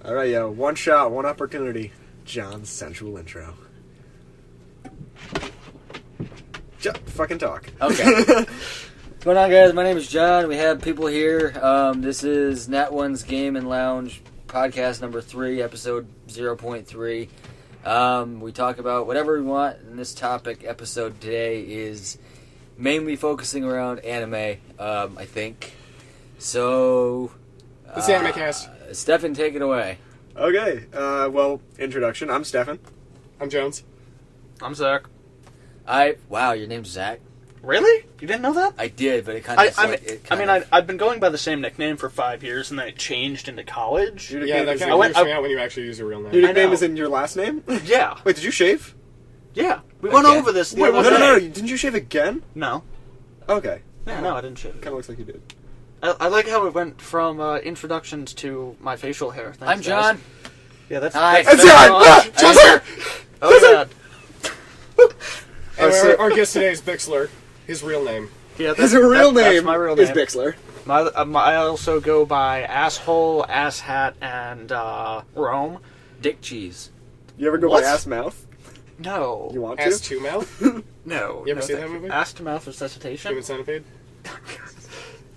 All right, yo. One shot, one opportunity. John's sensual intro. Fucking talk. Okay. What's going on, guys? My name is John. We have people here. This is Nat1's Game and Lounge podcast number 3, episode 0.3. We talk about whatever we want, and this topic episode today is mainly focusing around anime, I think. So... This Anime Cast. Stefan, take it away. Okay. Well, introduction. I'm Stefan. I'm Jones. I'm Zach. Wow, your name's Zach? Really? You didn't know that? I did, but it kind of... I've been going by the same nickname for 5 years, and then it changed into college. Your Yeah, nickname that is- kind of weirds me out when you actually use your real name. Your I nickname know. is in your last name? Yeah. Wait, did you shave? Yeah. We went Okay. over this the Wait, other no. day. Didn't you shave again? No. Okay. Yeah, no, I didn't shave it. Kind of looks like you did. I like how it went from introductions to my facial hair. Thanks, I'm John. guys. Yeah, that's... Hi. That's John! John's here! Oh, God. And our guest today is Bixler, his real name. Yeah, His real name that's my real is name. Bixler. I also go by Asshole, Asshat, and Rome. Dick Cheese. You ever go What? by ass mouth? No. You want to? Ass to mouth? No. You ever no, seen thank that movie? Ass to mouth resuscitation? Human Centipede?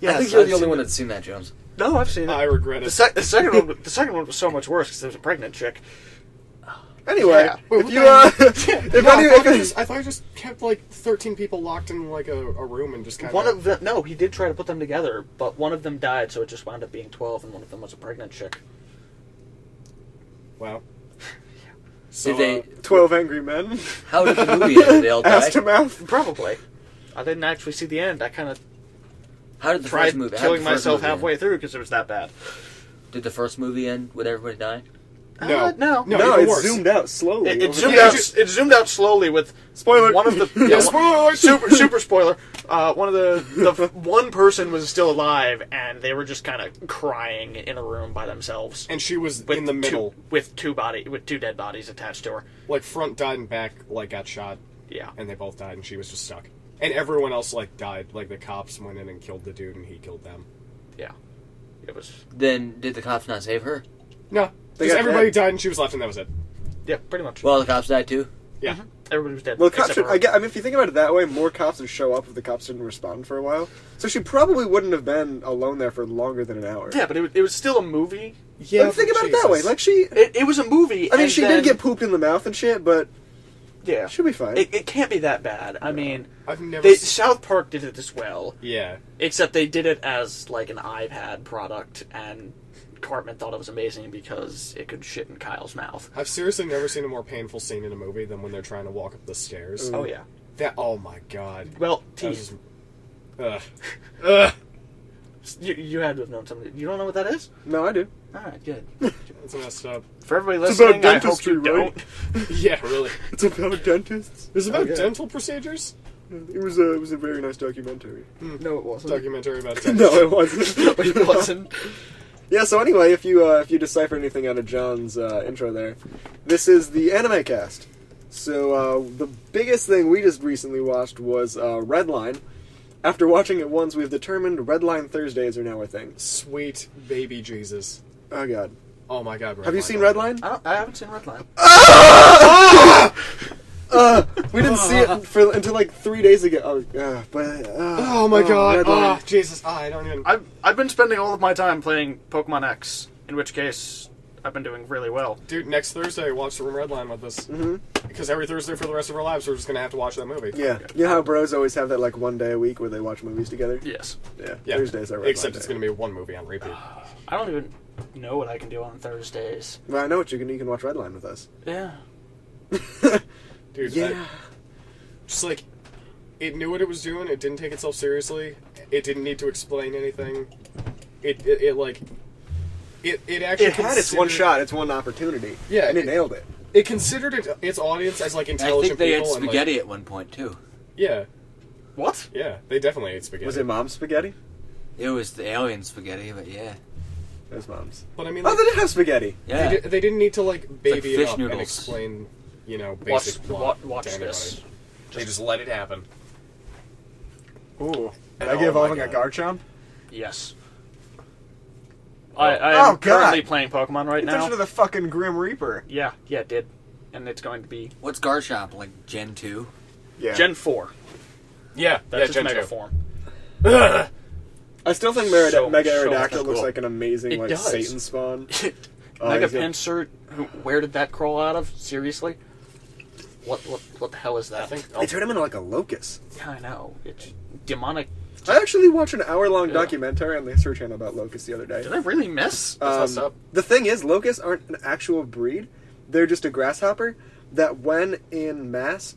I think you're the only one that's seen that, Jones. No, I've seen it. I regret it. The second one was so much worse because there was a pregnant chick. Anyway, Yeah. if you, I thought he just kept like 13 people locked in like a room and just kind One of them, no, he did try to put them together, but one of them died, so it just wound up being 12, and one of them was a pregnant chick. Wow. So, Did they... 12 Angry Men, How did the movie end? Did they all die? ass to mouth. Probably. I didn't actually see the end. I kind of How did the tried first movie... how did killing the first myself movie end? halfway through because it was that bad. Did the first movie end with everybody dying? No. No. No, even it's worse. zoomed out slowly. It over zoomed the- out. It zoomed out slowly with Spoiler. one of the Yeah, spoiler alert! super spoiler. One of the one person was still alive, and they were just kind of crying in a room by themselves. And she was With in the middle. with two dead bodies attached to her. Like, front died and back, like, got shot. Yeah. And they both died, and she was just stuck. And everyone else, like, died. Like, the cops went in and killed the dude, and he killed them. Yeah. It was. Then did the cops not save her? No. They Because got everybody dead. died, and she was left, and that was it. Yeah, pretty much. Well, the cops died too? Yeah. Everybody was dead. Well, cops except should, for her. I mean, if you think about it that way, more cops would show up if the cops didn't respond for a while. So she probably wouldn't have been alone there for longer than an hour. Yeah, but it was still a movie. Yeah, but think about it that way. Like, she... It was a movie. I mean, and she then, did get pooped in the mouth and shit, but Yeah. she'll be fine. It can't be that bad. I mean, I've never... South Park did it as well, Yeah. except they did it as like an iPad product, and Cartman thought it was amazing because it could shit in Kyle's mouth. I've seriously never seen a more painful scene in a movie than when they're trying to walk up the stairs. Oh yeah. Oh my god. Well, That was teeth. just- Ugh. You had to have known something. You don't know what that is? No, I do. All right, good. It's messed up. For everybody It's about listening, I hope dentistry, you right? don't. Yeah, really. It's about dentists. It's about Okay. dental procedures? It was a very nice documentary. No, it wasn't. Documentary about dentistry. No, it wasn't. It wasn't. Yeah, so anyway, if you decipher anything out of John's intro there, this is the Anime Cast. So the biggest thing we just recently watched was Redline. After watching it once, we've determined Redline Thursdays are now a thing. Sweet baby Jesus. Oh god. Oh my god, Have you seen Redline? Redline? I haven't seen Redline. We didn't see it until like 3 days ago. Oh my god. Redline. Oh, Jesus. I don't even... I've been spending all of my time playing Pokemon X, in which case I've been doing really well. Dude, next Thursday, watch the room Redline with us. Mm-hmm. Because every Thursday for the rest of our lives, we're just going to have to watch that movie. Yeah. You know how bros always have that like one day a week where they watch movies together? Yes. Yeah. Thursdays are Redline Except day. it's going to be one movie on repeat. I don't even know what I can do on Thursdays. Well, I know what you can watch Redline with us. Yeah. Dude, Yeah. just like, it knew what it was doing. It didn't take itself seriously. It didn't need to explain anything. It actually It had its one considered- shot, its one opportunity. Yeah, And it nailed it. It considered its audience as like I intelligent think they had people. and, like, spaghetti at one point too. yeah, What? yeah, they definitely ate spaghetti. Was it mom's spaghetti? It was the alien spaghetti, but yeah. It was mom's. But I mean, Oh, like, they did have spaghetti. Yeah. they didn't need to like baby fish it up noodles. and explain, basic plot watch to anybody. this. They just let it happen. Ooh. Did Oh I give my Alvin a God. Garchomp? Yes. I'm God. currently playing Pokemon right Attention now. to the fucking Grim Reaper. Yeah, it did. And it's going to be What's Garchomp, like Gen 2? Yeah. Gen 4. Yeah, That's Gen its Mega 2. form. I still think So Mega fucking Aerodactyl looks cool. like an amazing It like does. Satan spawn. Mega he's got- Pinsir, where did that crawl out of? Seriously? What the hell is that? I think They turned him into like a locust. Yeah, I know. It's demonic. I actually watched an hour-long Yeah. documentary on the History Channel about locusts the other day. Did I really miss? That's messed up. The thing is, locusts aren't an actual breed. They're just a grasshopper that, when in mass,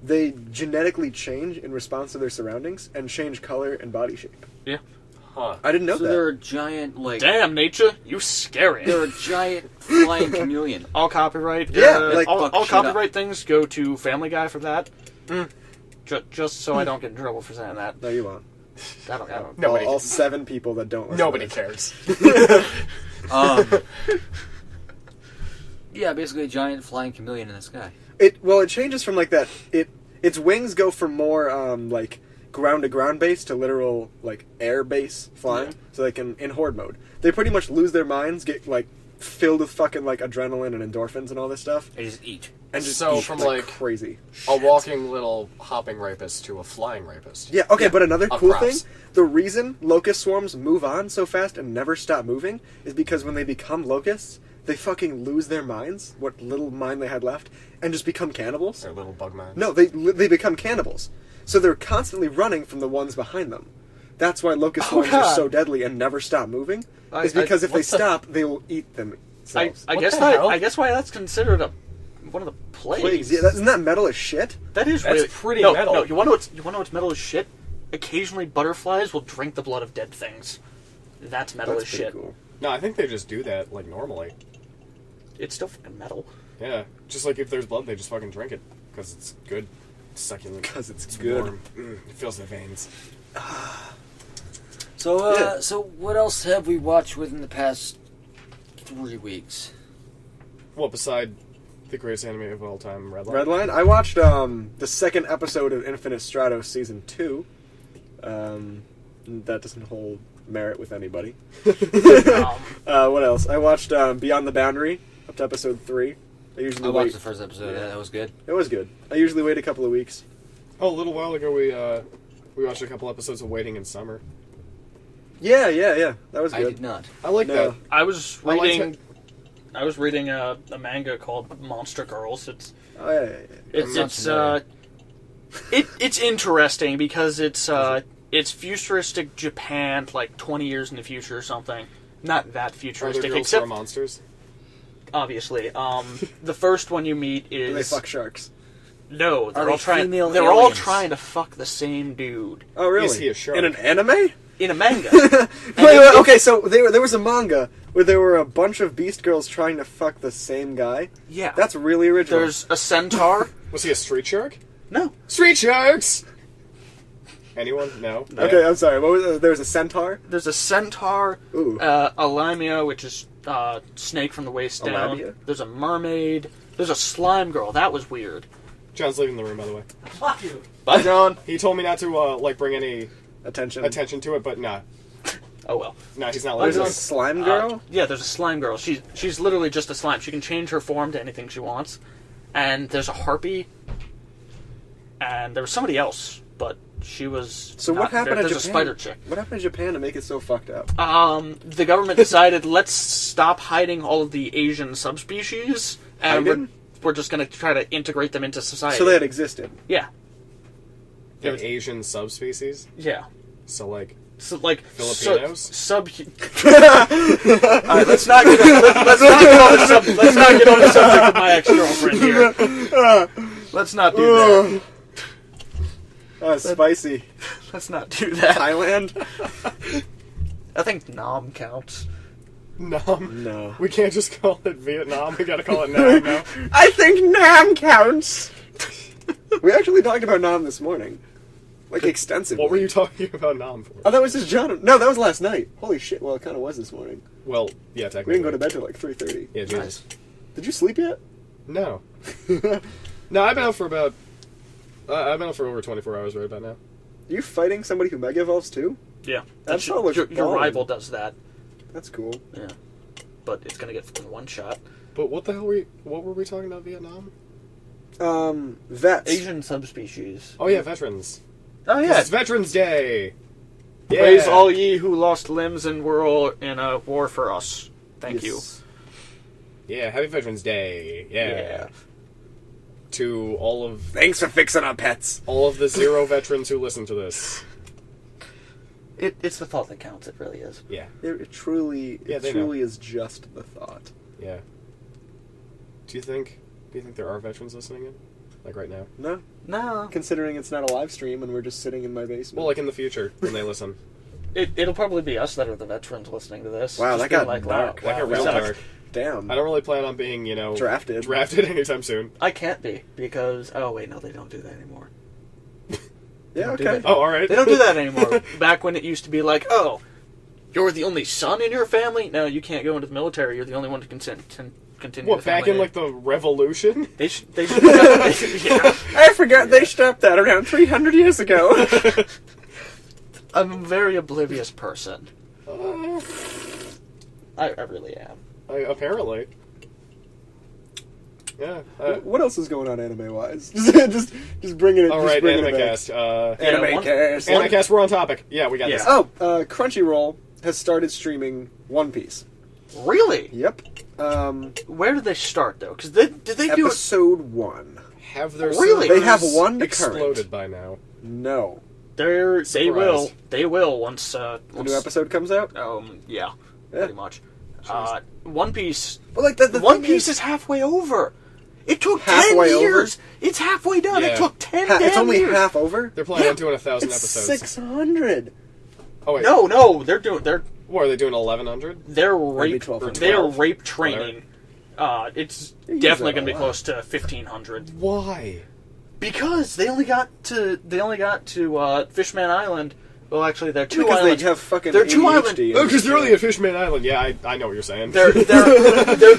they genetically change in response to their surroundings and change color and body shape. Yeah. Huh. I didn't know So that. they're a giant, like... Damn, nature, you scary. They're a giant flying chameleon. All copyright. Yeah, like- all Fuck shit copyright things go to Family Guy for that. Just so I don't get in trouble for saying that. No, you won't. I don't. Nobody all can- 7 people that don't listen Nobody to this. cares. Yeah, basically a giant flying chameleon in the sky. It changes from like that. Its wings go from more like ground to ground base to literal like air base flying. Yeah. So they can in horde mode. They pretty much lose their minds, get like filled with fucking like adrenaline and endorphins and all this stuff, They just eat. and just So eat from, like like- crazy. A walking little hopping rapist to a flying rapist. Yeah. Okay, but another Of cool props. thing: the reason locust swarms move on so fast and never stop moving is because when they become locusts, they fucking lose their minds, what little mind they had left, and just become cannibals. They're little bug minds. No, they become cannibals. So they're constantly running from the ones behind them. That's why locust swarms are God. so deadly and never stop moving. I- Is because if what they the- stop, they will eat them. I What guess the that. hell? I guess why that's considered one of the plagues. Plagues. Yeah, isn't that metal as shit? That is That's really pretty no, metal. No, you want to know what's metal as shit? Occasionally, butterflies will drink the blood of dead things. That's metal That's as pretty shit. cool. No, I think they just do that like normally. It's still fucking metal. Yeah, just like if there's blood, they just fucking drink it because it's good, it's succulent. 'Cause it's good. warm. It fills the veins. So, Yeah. so what else have we watched within the past 3 weeks? Well, beside the greatest anime of all time, Redline. Redline. I watched the second episode of Infinite Stratos season 2. That doesn't hold merit with anybody. What else? I watched Beyond the Boundary up to episode 3. I I usually watched wait. the first episode. Yeah. That was good. It was good. I usually wait a couple of weeks. Oh, a little while ago we watched a couple episodes of Waiting in Summer. Yeah. That was I good. did not. I like No. that. I was I liked reading. it. I was reading a manga called Monster Girls. It's Oh, yeah. it's not it's familiar. it's interesting because it's futuristic Japan, like 20 years in the future or something. Not that Are futuristic, there girls except who are monsters? obviously. The first one you meet Do they is fuck sharks? no. They're they all trying. female They're all aliens? trying to fuck the same dude Oh, really? Is he a shark? In an anime? in a manga. Wait, okay, so there was a manga where there were a bunch of beast girls trying to fuck the same guy. Yeah, That's really original. there's a centaur. Was he a street shark? No, Street sharks! Anyone? No? Okay, I'm sorry. What was there was a centaur? there's a centaur. Ooh. A lamia, which is snake from the waist A down. labia? There's a mermaid. There's a slime girl. That was weird. John's leaving the room, by the way. Fuck you. Bye, John. He told me not to bring any Attention. attention to it, but nah. Oh well. Nah, he's not There's letting a slime girl? Yeah, there's a slime girl. She's literally just a slime. She can change her form to anything she wants. And there's a harpy. And there was somebody else, but she was. So not what happened there. to There's Japan? a spider chick. What happened to Japan to make it so fucked up? The government decided let's stop hiding all of the Asian subspecies, and Hiding? we're just going to try to integrate them into society. So they had existed. Yeah, the Asian subspecies. yeah. So, like, So like Filipinos? All right, let's not get on the subject of my ex-girlfriend here. Let's not do that. Spicy. Let's not do that. Thailand? I think Nam counts. Nam. No. We can't just call it Vietnam. We gotta call it Nam now. I think Nam counts. We actually talked about Nam this morning. Like, extensively. What were you talking about Nam for? Oh, that was just John. No, that was last night. Holy shit. Well, it kind of was this morning. Well, yeah, We technically. didn't go to bed till like 3:30. Yeah, Jesus. Did you sleep yet? No. No, I've been out for about... I've been out for over 24 hours right about now. You fighting somebody who mega evolves too? Yeah, That your, show looks your boring. rival does that. That's cool. Yeah. But it's going to get fucking one shot. But what were we talking about Vietnam? Vets. Asian subspecies. Oh yeah, veterans. Oh, 'Cause yeah. it's Veterans Day. Yeah. Praise all ye who lost limbs and were in a war for us. Thank you. Yes. Yeah, happy Veterans Day. Yeah. To Thanks for fixing our pets. all of the 0 veterans who listen to this. It's the thought that counts. It really is. Yeah. It truly is just the thought. Yeah. Do you think there are veterans listening in? Like right now? No. No. Considering it's not a live stream and we're just sitting in my basement. Well, like in the future when they listen. It'll probably be us that are the veterans listening to this. Wow, Just that got being dark. Like a real suck. dark. Damn. I don't really plan on being, Drafted. anytime soon. I can't be because no, they don't do that anymore. Yeah, don't do okay. that. Oh, all right. They don't do that anymore. Back when it used to be like, oh, you're the only son in your family. No, you can't go into the military. You're the only one to continue. What, the back family in like the Revolution? They should. Yeah. I forgot they stopped that around 300 years ago. I'm a very oblivious person. I really am. Apparently. Yeah. What else is going on anime-wise? just bringing it. All just right, bringing it Anime back. Cast. Anime cast. Anime Cast, we're on topic. Yeah, we got Yeah. this. Oh, Crunchyroll has started streaming One Piece. Really? Yep. Where did they start though? Because did they do it? Episode 1. Have their Really? servers They have one to exploded current. by now. No. They will. Surprise. They will once. The new episode comes out? Yeah, Yeah. pretty much. One Piece. Well, like, the One thing Piece is halfway over. It took Halfway 10 over? years. It's halfway done. Yeah. It took 10 damn it's only years. half over? They're planning Yeah. on doing 1,000 It's episodes. 600. Oh wait, No, they're what are they doing? 1,100? rape 1200. they're rape training. It's use definitely that going to a be lot. close to 1,500 Why? because they only got to Fishman Island. Well, actually, they're two Because islands. they have fucking They're two ADHD. Oh, because they're only at Fishman Island. Yeah, I know what you're saying. They're they're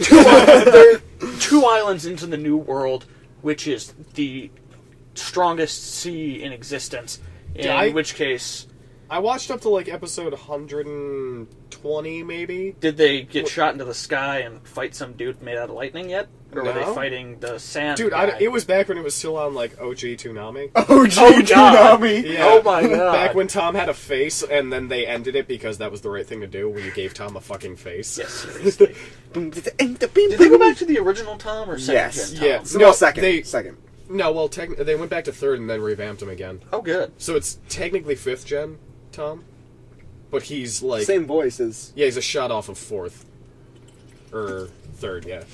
two islands into the New World, which is the strongest sea in existence. In which case, I watched up to like episode 120, maybe. did they get shot into the sky and fight some dude made out of lightning yet? Or were they No. fighting the sand Dude, guy? it was back when it was still on like OG Toonami. OG Oh, God. Toonami. Yeah. Oh my god. Back when Tom had a face, and then they ended it because that was the right thing to do when you gave Tom a fucking face. Yes, seriously. Did they go back to the original Tom or second Yes. gen Tom? Yeah. No, second. Second. No, well, they went back to third and then revamped him again. Oh, good. So it's technically 5th gen Tom, but he's like... Same voices. Yeah, he's a shot off of 4th. Or 3rd, yeah.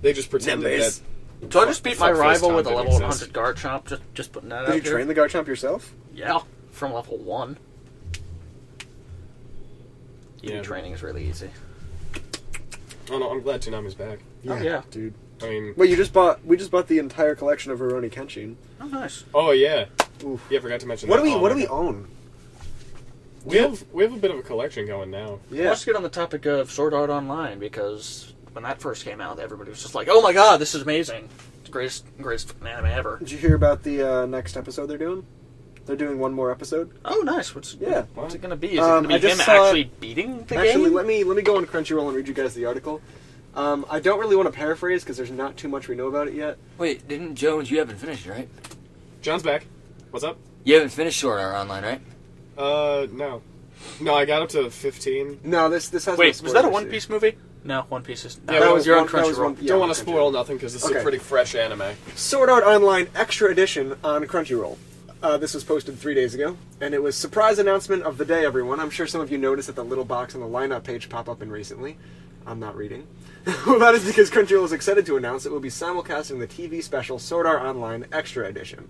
They just pretended Numbers. that... So I just beat my Fuckface rival Tom with a didn't level exist. 100 guard chomp, just putting that Did out you there. train the Garchomp yourself? Yeah, from level 1. Yeah. Training is really easy. Oh no, I'm glad Toonami's back. Oh, yeah. Dude. I mean... Wait, we just bought the entire collection of Rurouni Kenshin. Oh, nice. Oh, yeah. Oof. Yeah, I forgot to mention What that. do we Oh, what do my we God. own? We have a bit of a collection going now. Yeah. Let's get on the topic of Sword Art Online, because when that first came out, everybody was just like, oh my god, this is amazing. It's the greatest fucking anime ever. Did you hear about the next episode they're doing? They're doing one more episode. Oh, nice. What's Yeah. it going to be? Is it going to be I just him saw- actually beating the Actually, game? let me go on Crunchyroll and read you guys the article. I don't really want to paraphrase because there's not too much we know about it yet. Wait, didn't Jones? You haven't finished, right? John's back. What's up? You haven't finished Sword Art Online, right? No. No, I got up to 15. No, this has no Wait, was spoilers that a One here. Piece movie? No, One Piece is... Yeah, That well, was you're one, on that was Crunchyroll. one- yeah, Don't want on to spoil Crunchyroll. nothing because this is Okay. a pretty fresh anime. Sword Art Online Extra Edition on Crunchyroll. This was posted 3 days ago, and it was surprise announcement of the day, everyone. I'm sure some of you noticed that the little box on the lineup page pop up in recently. I'm not reading. Well, that is because Crunchyroll is excited to announce it will be simulcasting the TV special Sword Art Online Extra Edition.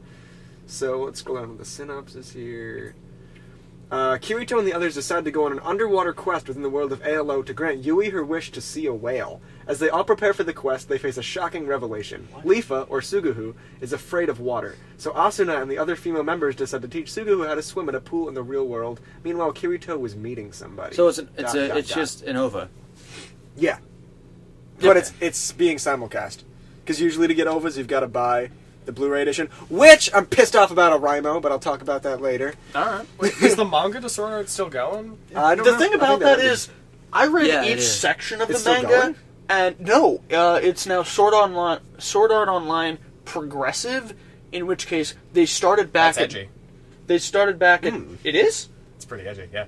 So, let's go down to the synopsis here. Kirito and the others decide to go on an underwater quest within the world of ALO to grant Yui her wish to see a whale. As they all prepare for the quest, they face a shocking revelation. Lifa, or Suguhu, is afraid of water. So Asuna and the other female members decide to teach Suguhu how to swim at a pool in the real world. Meanwhile, Kirito was meeting somebody. So it's Dot. just an OVA. Yeah. But it's being simulcast. Because usually to get OVAs, you've got to buy the Blu-ray edition, which I'm pissed off about a Rimo, but I'll talk about that later. Alright. Is the manga to Sword Art still going? I don't The know. thing I about think that is, I read Yeah, it each is. section of It's the still manga, going? and no, it's now Sword Art Online Progressive, in which case they started back That's edgy. They started back at... It is? It's pretty edgy, yeah.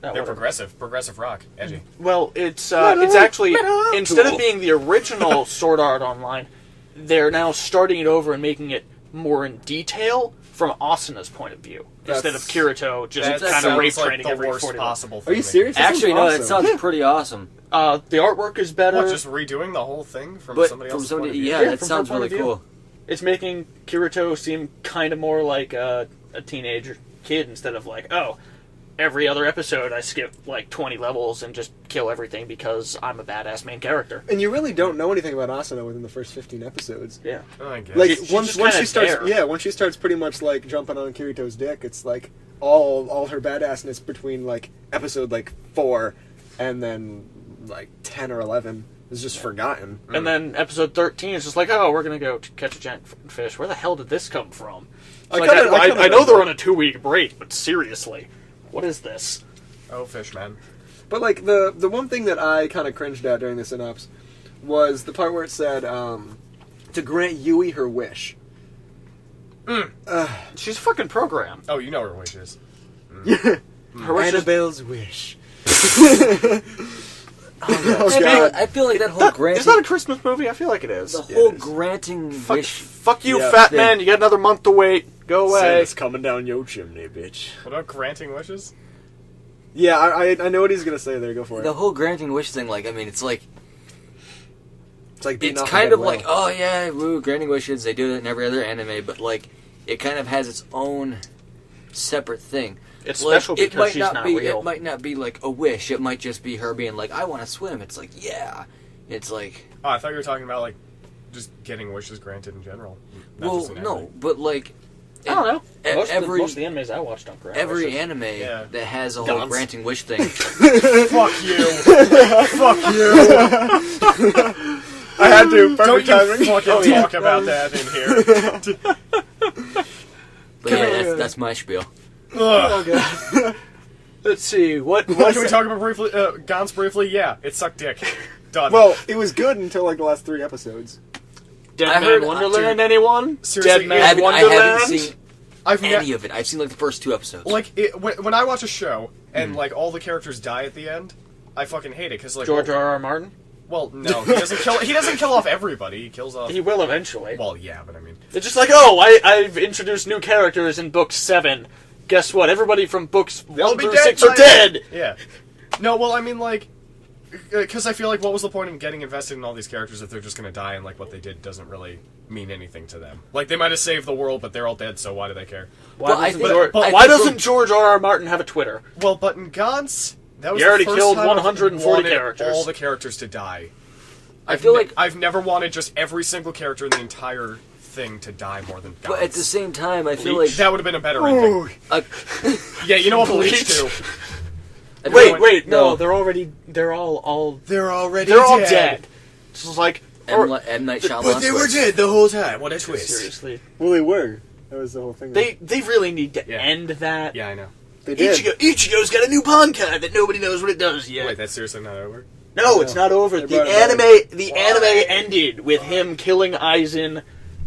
Oh, They're whatever. progressive rock, edgy. Well, it's actually, instead of being the original Sword Art Online, they're now starting it over and making it more in detail from Asuna's point of view, instead of Kirito just That kind of rape sounds like training the every worst 40 possible Are thing. you they serious? That Actually, no, sounds that awesome. sounds pretty awesome. The artwork is better. What, just redoing the whole thing from But somebody from else's somebody, point of view? yeah, Yeah, that from sounds her point really of view. cool. It's making Kirito seem kind of more like a teenager kid instead of like, oh, every other episode I skip like 20 levels and just kill everything because I'm a badass main character. And you really don't know anything about Asuna within the first 15 episodes. Yeah. Oh, I guess. Like She's once just she kinda starts, there. once she starts pretty much like jumping on Kirito's dick, it's like all her badassness between like episode like 4 and then like 10 or 11 is just forgotten. And then episode 13 is just like, oh, we're going to go catch a giant fish. Where the hell did this come from? It's I like, kinda- I kinda I know know they're that. on a 2-week break, but seriously, what is this? Oh, fish, man. But like the one thing that I kind of cringed at during the synopsis was the part where it said to grant Yui her wish. She's a fucking program. Oh, you know her wishes. Her wish is- Annabelle's wish. I feel like that whole granting, Is that a Christmas movie? I feel like it is. the whole granting wish. Fuck you, Yeah, fat thing. man. You got another month to wait. Go away. Santa's coming down your chimney, bitch. What about granting wishes? Yeah, I know what he's gonna say there. Go for it. The whole granting wish thing, like, I mean, it's like, It's like beating it's off a kind dead of like, whale. oh yeah, woo, granting wishes. They do that in every other anime, but like, it kind of has its own separate thing. It's Like, special it because might she's not not be, real. It might not be like a wish. It might just be her being like, I want to swim. It's like, yeah. It's like, Oh, I thought you were talking about, like, just getting wishes granted in general. Not well, just in no, anime. but like, I don't know. Most every of the animes I watch don't grant every wishes. anime Yeah. that has a whole Guns. granting wish thing. Fuck you! Fuck you! I had to. Don't Perfect you timing. fucking talk about that in here. But yeah, that's my spiel. Ugh. Let's see. What Can we talk about briefly, Gans briefly? Yeah, it sucked dick. Done. Well, it was good until like the last 3 episodes. Dead I Man heard- Wonderland, dude, anyone? seriously, Dead Man I haven't Wonderland? seen I've any of it. I've seen like the first 2 episodes. like when I watch a show and like all the characters die at the end, I fucking hate it because like George R.R. Martin? well, no, he doesn't kill. He doesn't kill off everybody. He kills off. He will eventually. Well, yeah, but I mean, It's just like, oh, I've introduced new characters in book 7. Guess what? Everybody from books they'll 1 be through dead 6 are by dead! then. Yeah. No, well, I mean, like, because I feel like what was the point of getting invested in all these characters if they're just going to die and like what they did doesn't really mean anything to them? Like they might have saved the world, but they're all dead, so why do they care? Why Well, I doesn't, think- George, I why think doesn't from- George R.R. Martin have a Twitter? Well, but in Gantz, that was You already the first killed time I've 140 wanted characters. all the characters to die. I feel like, I've never wanted just every single character in the entire thing to die more than Gantz. but at the same time, I feel Bleach. like that would have been a better ending. uh, Yeah, you know what, Bleach Bleach? too. I feel like- Wait, no, no. they're all They're already dead. It's just like, M. Night Shyamalan. dead the whole time. What a twist. seriously. Well, they were. That was the whole thing. They really need to Yeah. end that. Yeah, I know. They did. Ichigo's got a new Bankai that nobody knows what it does yet. Wait, that's seriously not over? No, it's not over. They The brought it anime ended with him killing Aizen,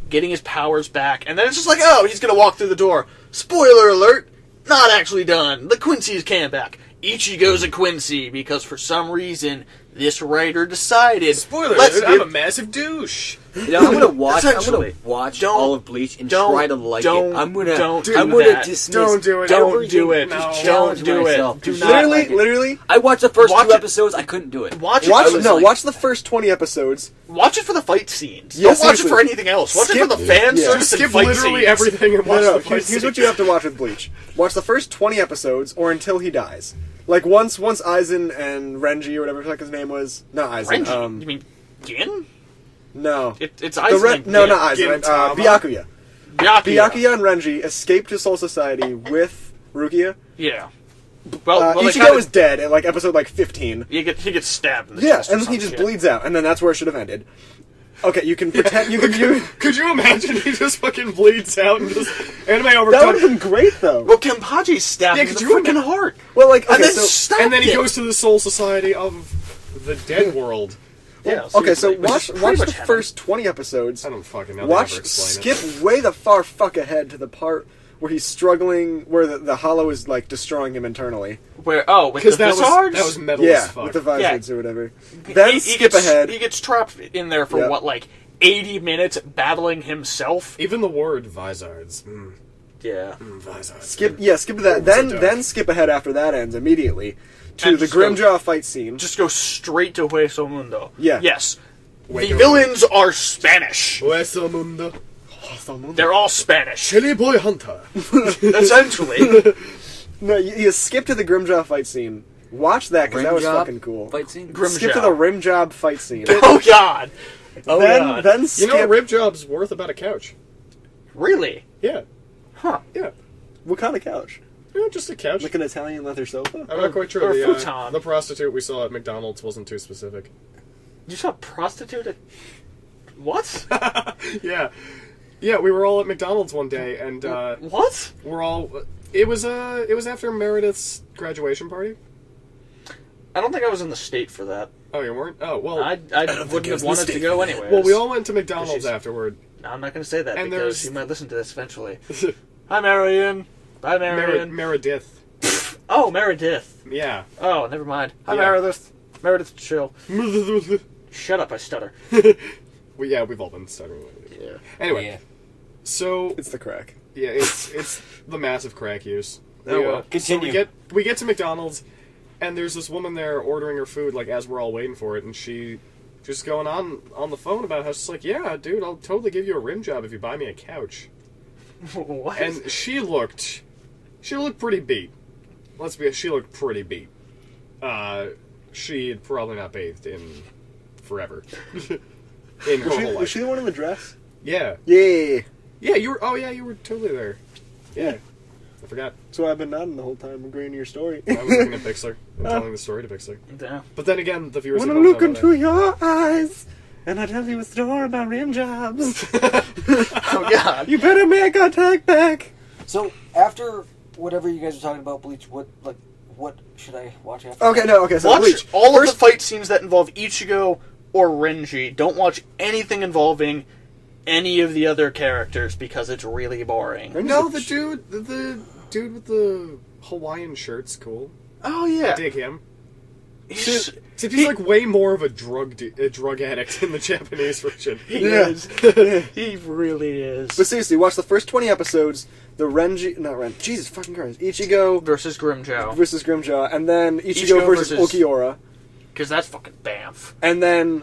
getting his powers back, and then it's just like, oh, he's gonna walk through the door. Spoiler alert! Not actually done. The Quincy's came back. Ichigo's a Quincy because for some reason this writer decided. Spoiler, let's I'm give a massive douche. You know, I'm gonna watch Essentially. all of Bleach and try to like it. I'm gonna don't do I'm gonna that. dismiss. Don't do it. Don't do it. No. Just Don't challenge do myself. it. Do Just not. not Literally, like it. literally. I watched the first Watch 2 it. episodes. I couldn't do it. Watch it. Watch I was like- watch the first 20 episodes. Watch it for the fight scenes. Yeah, Don't watch it seriously. for anything else. Watch it Skip- for the fan yeah. service Skip and fight literally scenes. everything and watch No, the here's fight what you have to watch with Bleach. Watch the first 20 episodes, or until he dies. Like once Aizen and Renji or whatever the fuck his name was. Not Aizen. Renji? You mean Gin? No. It's The Aizen. and no, Gin. not Aizen. Gintama? Byakuya. Byakuya. Byakuya and Renji escaped to Soul Society with Rukia. Yeah. Well, they Ichigo kinda- is dead at like episode like 15. he gets stabbed in the Yeah, chest or and he some just shit. bleeds out, and then that's where it should have ended. Okay, you can pretend. Could you imagine he just fucking bleeds out and just anime That overcut? would have been great, though. Well, Kenpachi stabbed Yeah, him in could the you freaking heart. Well, like, okay, And then so stopped And then he it. goes to the Soul Society of the Dead World. Yeah, okay, so seriously, which is watch pretty the much heaven. first 20 episodes. I don't fucking know. They never Watch, explain skip it. way the far fuck ahead to the part where he's struggling, where the Hollow is like destroying him internally. With Because the that Visards? was metal Yeah, as fuck. with the Visards Yeah. or whatever. Then He skip gets, ahead. He gets trapped in there for, Yep. what, like, 80 minutes battling himself? Even the word Visards. Yeah. Visards. Skip to that. so Then dark. skip ahead after that ends immediately to And the just go- Grimjaw fight scene. Just go straight to Hueso Mundo. Yeah. Yes. Wake The up. villains are Spanish. Hueso Mundo. They're all Spanish. Chili Boy Hunter. Essentially. No, you skip to the Grimjaw fight scene. Watch that because that was Rim job fucking cool. Fight scene. Skip to the rim job fight scene. Oh, God. Oh, God. then You skip. know, a rib job's worth about a couch. Really? Yeah. Huh. Yeah. What kind of couch? Yeah, just a couch. Like an Italian leather sofa? I'm not quite sure. or a The, futon. the prostitute we saw at McDonald's wasn't too specific. You saw a prostitute at... What? Yeah. Yeah, we were all at McDonald's one day, and What? we're all... It was after Meredith's graduation party. I don't think I was in the state for that. Oh, you weren't? Oh, well... I wouldn't have wanted to go anyway. well, we all went to McDonald's She's- afterward. I'm not going to say that And because there's- you might listen to this eventually. Hi, Marion. Bye, Marion. Meredith. Oh, Meredith. Yeah. Oh, never mind. Hi, Yeah. Meredith. Meredith, chill. well, Shut up, I stutter. yeah, we've all been stuttering. Yeah. Anyway, Yeah. so... It's the crack. Yeah, it's the massive crack use. Oh, well. So Continue. we get to McDonald's, and there's this woman there ordering her food, like as we're all waiting for it, and she's just going on the phone about how she's like, yeah, dude, I'll totally give you a rim job if you buy me a couch. What? And she looked pretty beat. She looked pretty beat. She had probably not bathed in forever. In her whole Was life. she the one in the dress? Yeah. Yeah. Yeah, you were. Oh, yeah, you were totally there. Yeah. I forgot. That's why I've been nodding the whole time, agreeing to your story. I was looking at Bixler and telling the story to Bixler. Yeah. But then again, the viewers When at I home look don't know into your eyes and I tell you a story about rim jobs, Oh, God. you better make a take back. So after whatever you guys were talking about Bleach, what should I watch after? Okay, no, okay, so Watch Bleach. all First, of the fight scenes that involve Ichigo or Renji. Don't watch anything involving any of the other characters because it's really boring. that. No, the dude with the Hawaiian shirt's cool. Oh, yeah. Dig him. He's, Except he's like way more of a drug addict in the Japanese version. he Yeah. is. He really is. But seriously, watch the first 20 episodes, Jesus fucking Christ, Ichigo Versus Grimjow. versus Grimjaw, and then Ichigo versus Ulquiorra, Because that's fucking Banff. and then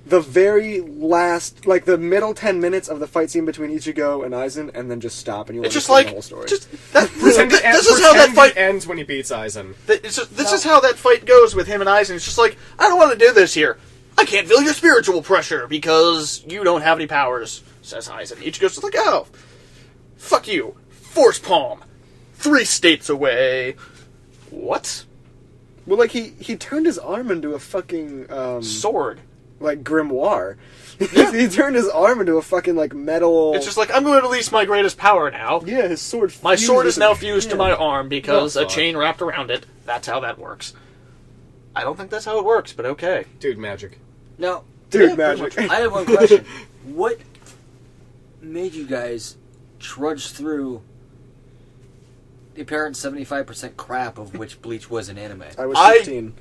the very last, like the middle 10 minutes of the fight scene between Ichigo and Aizen, and then just stop and you'll It's just understand like... the whole story. Just, that, Pretend it this is how that pretend fight... it ends when he beats Aizen. This is how that fight goes with him and Aizen. It's just like, I don't want to do this here. I can't feel your spiritual pressure because you don't have any powers, says Aizen. Ichigo's just like, oh, fuck you. Force palm. 3 states away. What? Well, like he turned his arm into a fucking Sword. like grimoire. He turned his arm into a fucking like metal. It's just like, I'm going to release my greatest power now. yeah, his sword. My sword is fuses now with- fused to yeah. my arm because Oh, a fuck. chain wrapped around it. That's how that works. I don't think that's how it works, but okay. Dude, magic. Now, Dude, Yeah, magic. I have one question. What made you guys trudge through the apparent 75% crap of which Bleach was an anime? I was I- 15.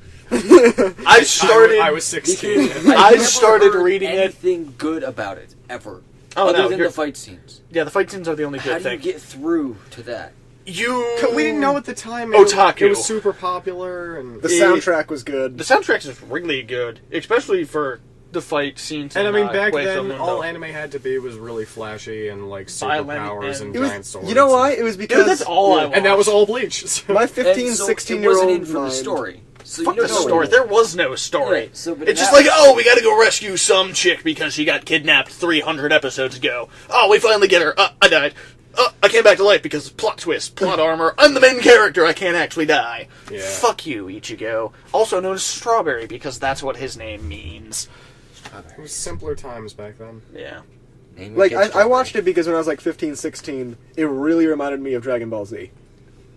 I started... I was 16. I never started heard reading it- anything good about it ever, Oh, other no, than you're- the fight scenes. Yeah, the fight scenes are the only How good do you thing. get through to that? We didn't know at the time. Otaku. It was super popular, and The soundtrack was good. The soundtrack is really good, especially for the fight scenes. and I in, mean back Hueso then, Mundo. all anime had to be was really flashy and like Violent superpowers and- and It was, giant swords. you know why? It was because Dude, that's all I want. And that was all Bleach. So- my 15, And so 16 it year wasn't old in for the story. So Fuck you the don't know story. it. There was no story. Yeah, so, but It's just now- like, oh, we gotta go rescue some chick because she got kidnapped 300 episodes ago. Oh, we finally get her. I died. I came back to life because plot twist, plot armor. I'm the main character. I can't actually die. Yeah. Fuck you, Ichigo. Also known as Strawberry because that's what his name means. It was simpler times back then. Yeah. Name your Like, kids I watched it because when I was like 15, 16, it really reminded me of Dragon Ball Z.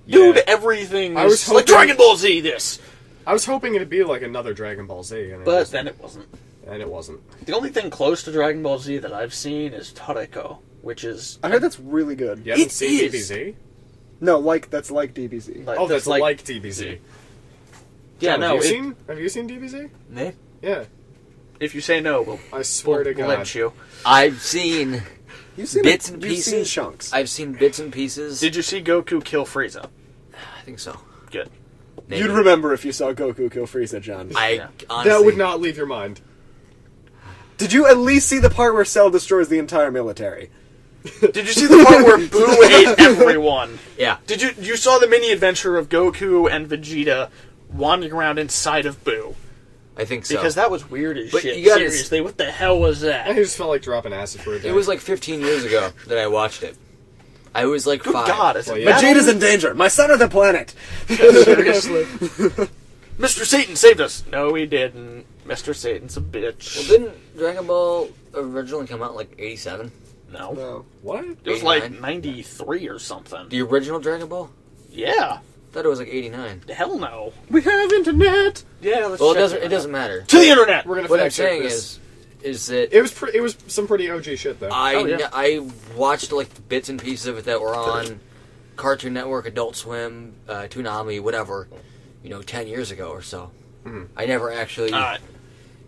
Dude, Yeah. everything I was was like hoping- Dragon Ball Z this. I was hoping it'd be like another Dragon Ball Z, But then it wasn't. and it wasn't. The only thing close to Dragon Ball Z that I've seen is Toriko, which is... I heard that's really good. You haven't It seen is. DBZ? No, that's like DBZ. Oh, that's like DBZ. Yeah, John, no, have you seen DBZ? Me? Yeah. if you say no, we'll, I swear to we'll God. lynch you. I've seen You've seen bits and you've seen pieces. chunks. I've seen bits and pieces. Did you see Goku kill Frieza? I think so. Good. Maybe. You'd remember if you saw Goku kill Frieza, John. I honestly, That would not leave your mind. Did you at least see the part where Cell destroys the entire military? Did you see the part where Boo ate everyone? Yeah. Did you saw the mini adventure of Goku and Vegeta wandering around inside of Boo? I think so. Because that was weird as But shit. you gotta Seriously, what the hell was I that? just felt like dropping acid for a day. It was like 15 years ago that I watched it. I was like Good 5. God, is Well, it yeah. that Vegeta's in danger. My son of the planet. Seriously. Mr. Satan saved us. No, he didn't. Mr. Satan's a bitch. Well, didn't Dragon Ball originally come out in like 87? no. No. What? It was like 89? 93 or something. The original Dragon Ball? Yeah. I thought it was like 89. Hell no. We have internet. Yeah, let's Well, check it doesn't matter. To the internet! We're gonna What I'm fact check saying this. is that It was some pretty OG shit though. yeah. I watched like bits and pieces of it that were on Cartoon Network, Adult Swim, Toonami, whatever, 10 years ago or so. I never actually Alright.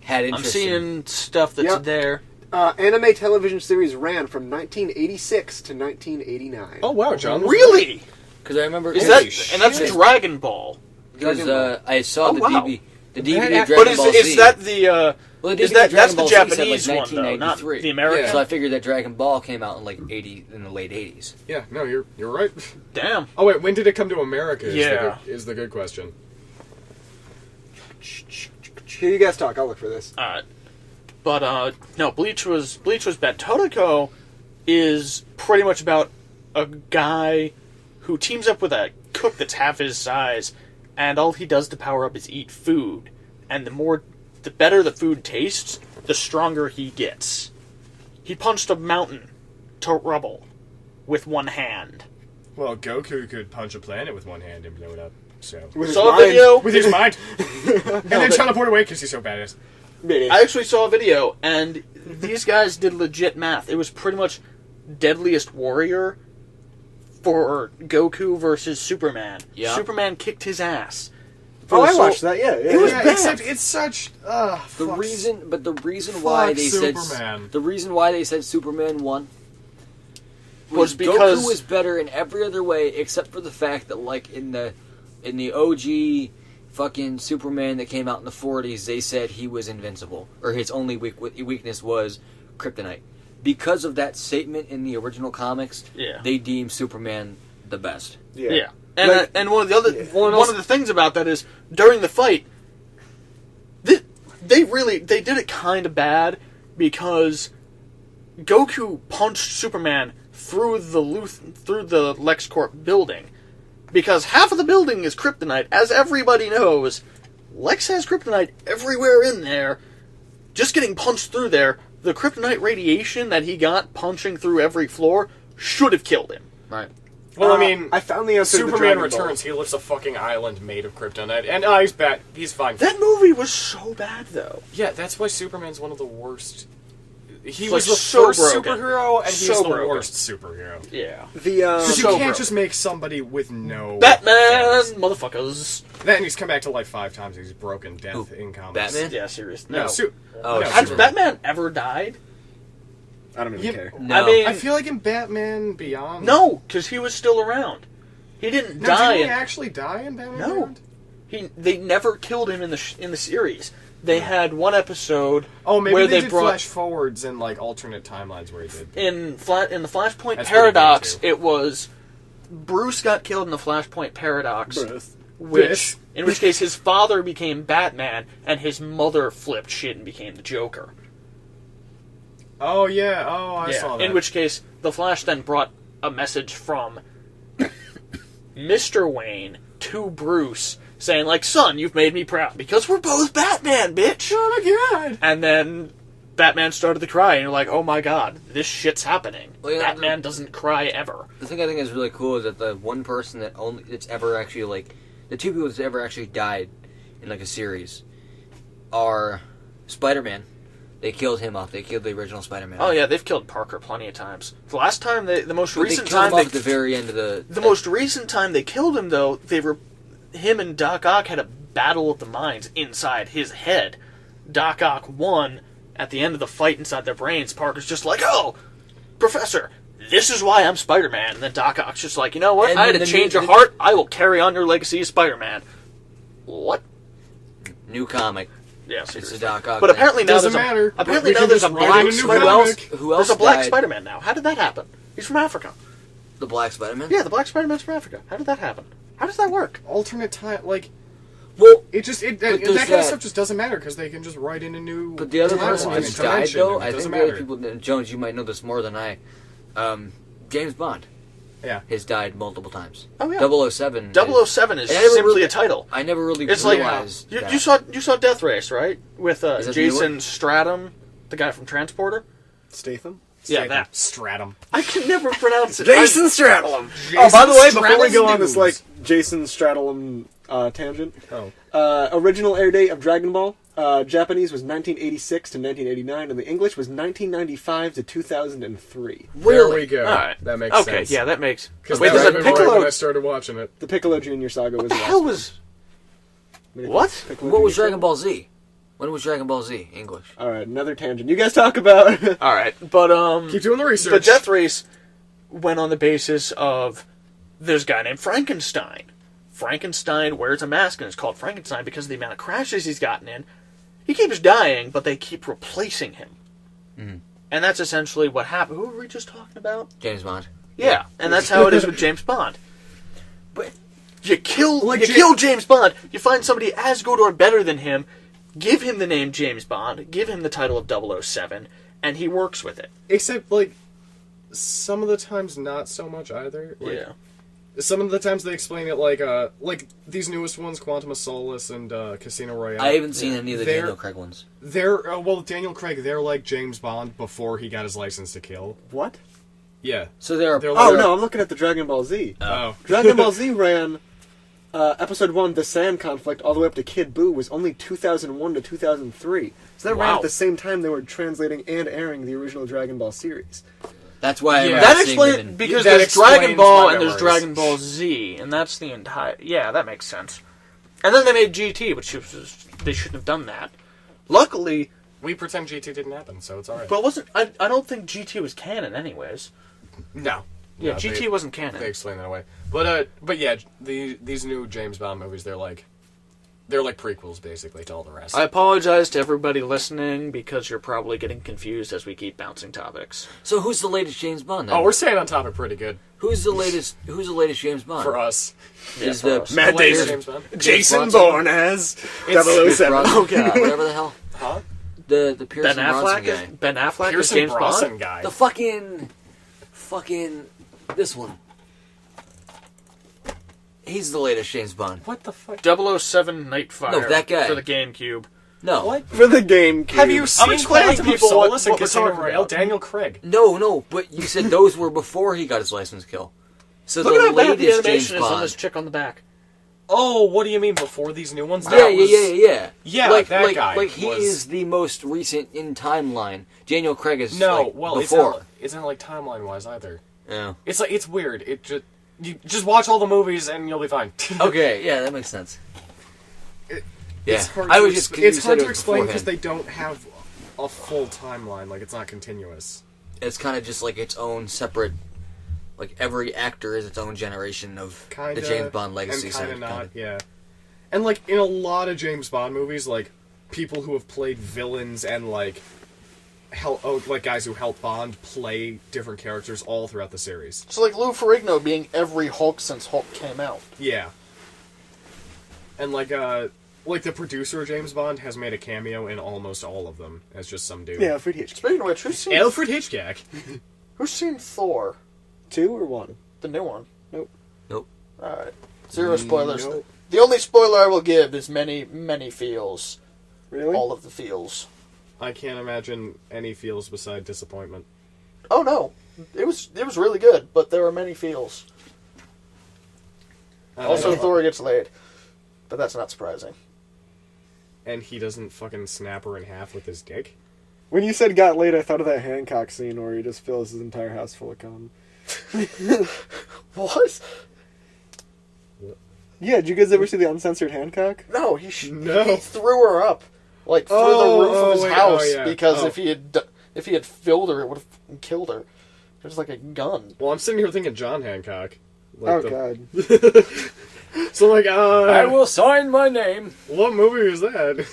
had I'm interest in. seeing stuff that's Yep. there. Anime television series ran from 1986 to 1989. Oh wow, John. was Really? Because I remember Is Holy that and that's shit. Dragon Ball. because Dragon Ball. I saw Oh, the wow. the DVD of Dragon But is, Ball Z. is that the Well, the is DVD that of that's Dragon the Ball Z said, Japanese like, one though, not 1993. the American? Yeah. So I figured that Dragon Ball came out in like in the late 80s. Yeah, no, you're right. Damn. Oh wait, when did it come to America? Yeah. Is the good question. Here, you guys talk. I'll look for this. Alright. But no, Bleach was bad. Totoko is pretty much about a guy who teams up with a cook that's half his size, and all he does to power up is eat food. And the better the food tastes, the stronger he gets. He punched a mountain to rubble with one hand. Well, Goku could punch a planet with one hand and blow it up. So With his Saw a mind. video. with his mind, and then but- teleport away because he's so badass. I actually saw a video, and these guys did legit math. It was pretty much Deadliest Warrior for Goku versus Superman. Yeah. Superman kicked his ass. Oh, I So- watched that. Yeah, It was Yeah, bad. except it's such. The fuck. reason why they Superman. said Superman won Was because- Goku was better in every other way except for the fact that like in the OG fucking Superman that came out in the 40s, they said he was invincible or his only weakness was kryptonite. Because of that statement in the original comics, Yeah. they deemed Superman the best. Yeah. And Like- and one of the other Yeah. one of the things about that is during the fight, they did it kind of bad because Goku punched Superman through the LexCorp building because half of the building is kryptonite, as everybody knows. Lex has kryptonite everywhere in there. Just getting punched through there, the kryptonite radiation that he got punching through every floor should have killed him. Right. Well, I mean, I found the answer to the Superman Dragon Returns. Ball. He lifts a fucking island made of kryptonite, and he's bad. He's fine. That movie was so bad, though. Yeah, that's why Superman's one of the worst. He Like, was the so first broken. superhero, and he's So the broken. worst superhero. Yeah. The Because you So can't broken. just make somebody with no Batman, things. motherfuckers. Then he's come back to life 5 times. He's broken death Who? in comics. Batman? Yeah, serious. No, No. Oh, no, Has Superman. Batman ever died? I don't even Yeah. care. No. I mean, I feel like in Batman Beyond. no, because he was still around. He didn't No, die. didn't he in- actually die in Batman No. Beyond? they never killed him in the series. They had one episode Oh, maybe where they they did brought flash forwards in like alternate timelines where he did. in the Flashpoint That's Paradox. pretty good, It was Bruce got killed in the Flashpoint Paradox, Bruce. Bruce. in which case his father became Batman and his mother flipped shit and became the Joker. Oh yeah. Oh, I saw that. In which case, the Flash then brought a message from Mr. Wayne to Bruce saying, like, son, you've made me proud because we're both Batman, bitch. Oh my god. And then Batman started to cry, and you're like, oh my god, this shit's happening. Well, yeah, Batman doesn't cry ever. The thing I think is really cool is that the one person that's ever actually, like, the two people that's ever actually died in, like, a series are Spider-Man. They killed him off. They killed the original Spider-Man. Oh yeah, they've killed Parker plenty of times. The last time, the most But recent they killed time him off at the very end of the most recent time they killed him, though, him and Doc Ock had a battle of the minds inside his head. Doc Ock won at the end of the fight inside their brains. Parker's just like, oh, Professor, this is why I'm Spider-Man. And then Doc Ock's just like, you know what? And I had then a the change new- of heart. I will carry on your legacy as Spider-Man. What? New comic. Yeah, It's seriously. the Doc Ock But thing. apparently now Doesn't there's matter. apparently We now can there's a just write black in a new Spider-Man. comic. Who else There's a black died? Spider-Man now. How did that happen? He's from Africa. The Black Spider-Man? Yeah, the black Spider-Man's from Africa. How did that happen? How does that work? Alternate time, like Well, it just that there's kind of that- stuff just doesn't matter because they can just write in a new. but the other timeline person and who's died, dimension, though, and it I doesn't think the matter. other people... Jones, you might know this more than I. James Bond Yeah. has died multiple times. Oh, yeah. 007. 007 is I never simply really- a title. I never really It's like realized that. you saw Death Race, right? With Is that the new Jason one? Stratham, the guy from Transporter. Statham? Yeah, that. Stratum. I can never pronounce it. Jason Stratham! Jason Oh, by the way, before we Stratham go on this, News. like, Jason Stratham tangent, Oh. original air date of Dragon Ball, Japanese was 1986 to 1989, and the English was 1995 to 2003. There Really? we go. All right. That makes Okay, sense. yeah, that makes. Because Wait, that there's was a before Piccolo. when I started watching it. The Piccolo Junior saga was What the last hell one. was? Maybe What? Piccolo What was Junior Dragon Ball Z? When was Dragon Ball Z English? All right, another tangent. You guys talk about. All right, but Keep doing the research. the Death Race went on the basis of there's a guy named Frankenstein. Frankenstein wears a mask and it's called Frankenstein because of the amount of crashes he's gotten in. He keeps dying, but they keep replacing him. And that's essentially what happened. Who were we just talking about? James Bond. Yeah, and that's how it is with James Bond. But You kill Like kill James Bond. You find somebody as good or better than him, give him the name James Bond, give him the title of 007, and he works with it. Except, like, some of the times not so much either. Like, Yeah. Some of the times they explain it like these newest ones, Quantum of Solace and Casino Royale. I haven't seen any of the They're- Daniel Craig ones. They're well, Daniel Craig. They're like James Bond before he got his license to kill. What? Yeah. So there are. They're Oh, like- no, I'm looking at the Dragon Ball Z. Oh. Dragon Ball Z ran episode 1, The Sand Conflict, all the way up to Kid Buu, was only 2001 to 2003. So that ran Wow. at the same time they were translating and airing the original Dragon Ball series. That's why Yeah. I'm That not seeing explains them in- because That there's Dragon explains Ball my and there's memories. Dragon Ball Z, and that's the entire. Yeah, that makes sense. And then they made GT, which was, they shouldn't have done that. Luckily, We pretend GT didn't happen, so it's alright. but it wasn't. I don't think GT was canon, anyways. No. Yeah, No, GT they- wasn't canon. They explain that away. But yeah, these new James Bond movies, they're like prequels basically to all the rest. I apologize to everybody listening because you're probably getting confused as we keep bouncing topics. So who's the latest James Bond? Then? Oh, we're staying on topic pretty good Who's the latest? Who's the latest James Bond? for us. Is Yeah, the for us. Matt what Damon. year? James Bond. Jason Bronson? Bourne as Pierce 007. Brosnan? Oh, God. Whatever the hell. Huh? The Pierce Ben Bronson Affleck. guy. Ben Affleck is Pearson James Brosnan Bond. guy. The fucking this one. He's the latest James Bond. What the fuck? 007 Nightfire. No, that guy. for the GameCube. No. What? For the game. Have you seen explaining Quantum of people what- Solace and what we're Casino talking Royale? about. Daniel Craig. No, but you said those were before he got his license kill. So Look the at how bad the latest James animation is on Bond. this chick on the back. Oh, what do you mean before these new ones? Yeah. Yeah, Like, that like, guy like he was- is the most recent in timeline. Daniel Craig is No, like, well, before. it's not like timeline wise either. Yeah. It's like it's weird. It just you just watch all the movies and you'll be fine. Okay, yeah, that makes sense. It- Yeah, It's hard I to was just. ex- you it's said hard it to was explain because beforehand. they don't have a full timeline. Like it's not continuous. It's kind of just like its own separate. Like every actor is its own generation of Kinda, the James Bond legacy. and so kind it of not. kinda- Yeah, and like in a lot of James Bond movies, like people who have played villains and like like guys who help Bond play different characters all throughout the series. So like Lou Ferrigno being every Hulk since Hulk came out. Yeah, and like the producer of James Bond has made a cameo in almost all of them as just some dude. Yeah, Alfred Hitchcock. Speaking of which, who's Alfred Hitchcock. seen Thor? 2 or 1? The new one. Nope. Alright. Zero spoilers. Nope. The only spoiler I will give is many feels. Really? All of the feels. I can't imagine any feels beside disappointment. Oh no, it was really good, but there were many feels. Also, Thor gets laid, but that's not surprising. And he doesn't fucking snap her in half with his dick? When you said got laid, I thought of that Hancock scene where he just fills his entire house full of cum. What? Yeah, did you guys ever see the uncensored Hancock? No, No. he threw her up, like through the roof of his house, because if he had filled her, it would have killed her. It was like a gun. Well, I'm sitting here thinking John Hancock. Like God. So, like, I will sign my name. what movie was that?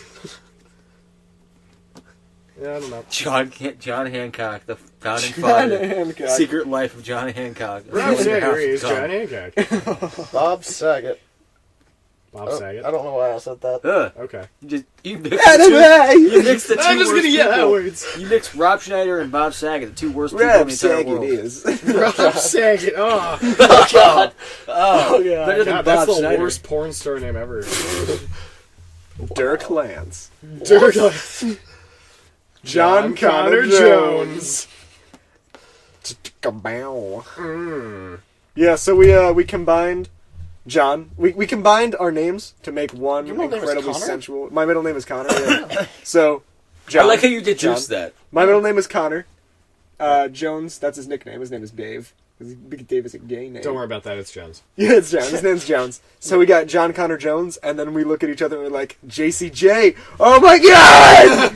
Yeah, I don't know. John Hancock, the founding John father. Hancock. Secret Life of John Hancock. Rob In the House Saget of is Cum. John Hancock. Bob Saget. Bob Saget. I don't know why I said that. Okay. You mixed the two I'm just worst gonna yell people. words. You mixed Rob Schneider and Bob Saget, the two worst people in Rap the entire Saget world. is. Rob Saget. Oh, Oh God! Oh, God. better than God, that's Bob the Schneider. worst porn star name ever. Dirk Lance. Dirk. John Connor Jones. Yeah, so we combined John. We combined our names to make one Your middle name is incredibly Connor? sensual. My middle name is Connor. Yeah. So, John. I like how you deduced John. that. My middle name is Connor. Jones, that's his nickname. His name is Dave. Big Dave is a gay name. Don't worry about that. It's Jones. Yeah, it's Jones. His name's Jones. So we got John Connor Jones, and then we look at each other and we're like, JCJ. Oh my God!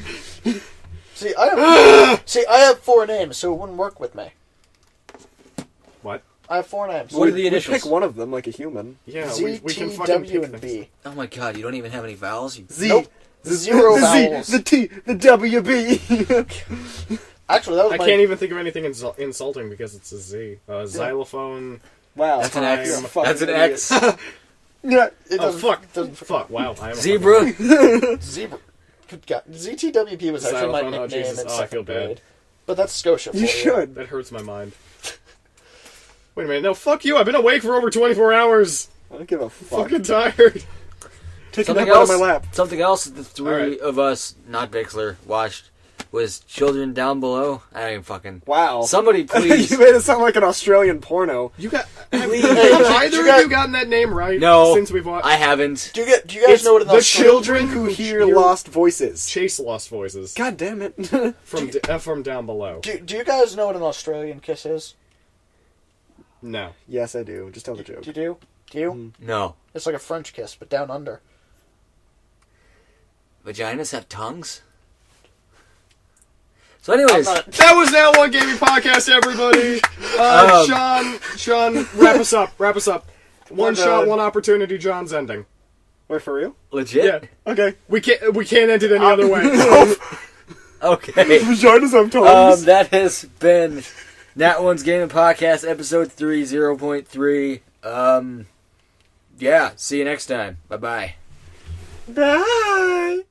See, I have 4 names, so it wouldn't work with me. What? I have 4 names. What are the We initials? pick one of them like a human. Yeah, Z, we can T, fucking W, pick and things. B. Oh my God, you don't even have any vowels? You... Z. Nope. The Zero the vowels. Z, the T, the WB. Actually, that was I my... can't even think of anything insulting because it's a Z. Xylophone. Wow. That's an I'm X. a fucking That's an idiot. X. Yeah. It Oh, doesn't- fuck. doesn't- Fuck, wow. I am a Zebra. Zebra. Good God. ZTWP was actually my Xylophone, oh, nickname Jesus. in Oh, I second feel bad. grade. But that's Scotia for You should. That hurts my mind. Wait a minute. No, fuck you. I've been awake for over 24 hours. I don't give a fuck. Fucking tired. Take Something it out of else. my lap. Something else that the three Alright. of us, not Bixler, watched was Children Down Below. I don't even fucking. Wow. Somebody please. You made it sound like an Australian porno. You got... Please. Have Hey, either you of got- you gotten that name right No, since we've watched? I haven't. Do you guys It's know what an the Australian... children Who hear lost voices. Chase lost voices God damn it. from down below. Do you guys know what an Australian kiss is? No. Yes, I do. Just tell the joke. Do you do? Do you? No. It's like a French kiss, but down under. Vaginas have tongues? So anyways, I'm not- That was Nat1 Gaming Podcast, everybody. Sean, wrap us up. Wrap us up. One We're shot, done. one opportunity. John's ending. Wait, for real? legit? Yeah. Okay. We can't end it any other way. Okay. Vaginas have tongues. That has been Nat1's Gaming Podcast, episode 30.3. Yeah, see you next time. Bye-bye. Bye.